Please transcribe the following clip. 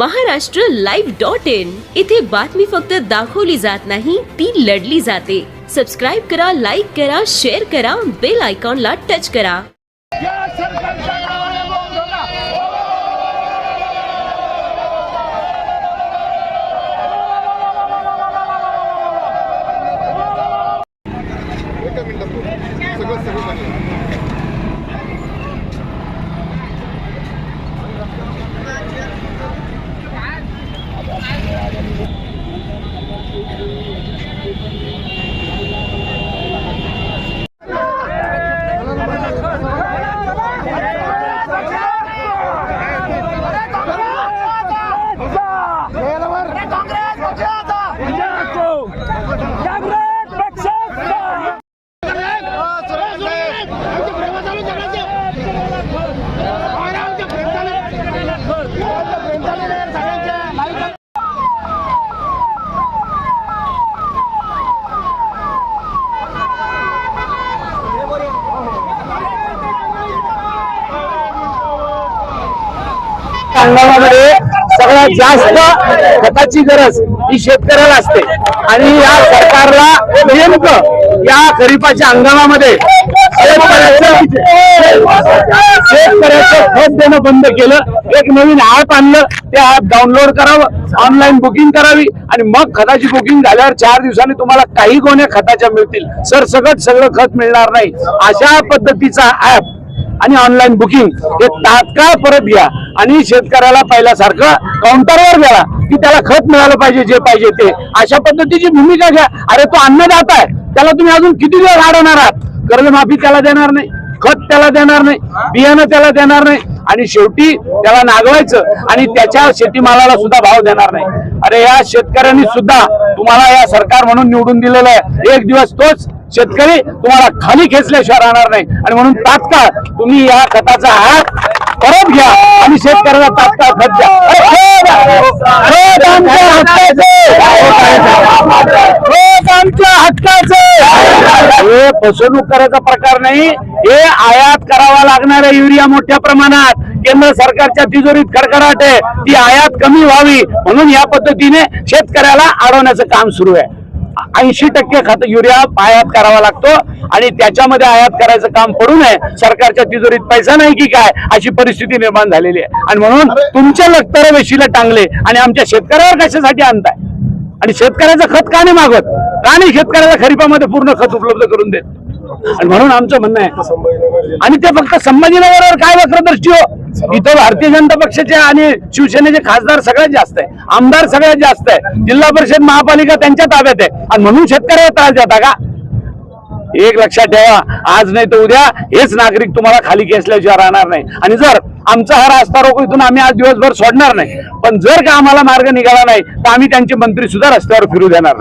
महाराष्ट्रलाइव्ह.in इथे बातमी फक्त दाखवली जात नाही, ती लढली जाते। सबस्क्राइब करा, लाईक करा, शेअर करा, बेल आयकॉनला टच करा। हंगामामध्ये सगळ्यात जास्त खताची गरज ही शेतकऱ्याला असते आणि या सरकारला नेमकं या खरीपाच्या हंगामामध्ये शेतकऱ्याचं खत देणं बंद केलं। एक नवीन ऍप आणलं, ते ऍप डाउनलोड करावं, ऑनलाईन बुकिंग करावी आणि मग खताची बुकिंग झाल्यावर 4 दिवसांनी तुम्हाला काही गोण्या खताच्या मिळतील। सरसकट सगळं खत मिळणार नाही। अशा पद्धतीचा ऍप आणि ऑनलाईन बुकिंग हे तात्काळ परत घ्या आणि शेतकऱ्याला पहिल्यासारखं काउंटरवर गेला की त्याला खत मिळालं पाहिजे, जे पाहिजे ते, अशा पद्धतीची भूमिका घ्या। अरे तो अन्नदाता आहे, त्याला तुम्ही अजून किती दिवस अडवणार आहात? कर्जमाफी त्याला देणार नाही, खत त्याला देणार नाही, बियाणं त्याला देणार नाही आणि शेवटी त्याला नागवायचं आणि त्याच्या शेतीमालाला सुद्धा भाव देणार नाही। अरे या शेतकऱ्यांनी सुद्धा तुम्हाला या सरकार म्हणून निवडून दिलेलं आहे। एक दिवस तोच शेतकरी तुम्हाला खाली खेचल्याशिवाय राहणार नाही आणि म्हणून तात्काळ तुम्ही या खताचा हात परत घ्या आणि शेतकऱ्याला तात्काळ खत द्या। आमच्या हक्काचं हे फसवणूक करायचा प्रकार नाही। हे आयात करावा लागणाऱ्या युरिया मोठ्या प्रमाणात केंद्र सरकारच्या तिजोरीत खडखडाट आहे, ती आयात कमी व्हावी म्हणून या पद्धतीने शेतकऱ्याला अडवण्याचं काम सुरू आहे। 80% खत युरिया आयात करावा लागतो आणि त्याच्यामध्ये आयात करायचं काम पडू नये, सरकारच्या तिजोरीत पैसा नाही की काय, अशी परिस्थिती निर्माण झालेली आहे। आणि म्हणून तुमच्या लक्तर वेशीला टांगले आणि आमच्या शेतकऱ्यावर कशासाठी आणताय? आणि शेतकऱ्याचं खत का नाही मागवत? का नाही शेतकऱ्याला खरीपामध्ये पूर्ण खत उपलब्ध करून देत? आणि म्हणून आमचं म्हणणं आहे, आणि ते फक्त संभाजीनगरवर काय वक्रदृष्टी हो, इथं भारतीय जनता पक्षाचे आणि शिवसेनेचे खासदार सगळ्यात जास्त आहे, आमदार सगळ्यात जास्त आहे, जिल्हा परिषद महापालिका त्यांच्या ताब्यात आहे आणि म्हणून शेतकऱ्याला त्रास देता का? एक लक्षात ठेवा, आज नाही तर उद्या हेच नागरिक तुम्हाला खाली खेचल्याशिवाय राहणार नाही। आणि जर आमचा हा रास्ता रोको इथून आम्ही आज दिवसभर सोडणार नाही, पण जर का आम्हाला मार्ग निघाला नाही तर आम्ही त्यांचे मंत्री सुद्धा रस्त्यावर फिरू देणार नाही।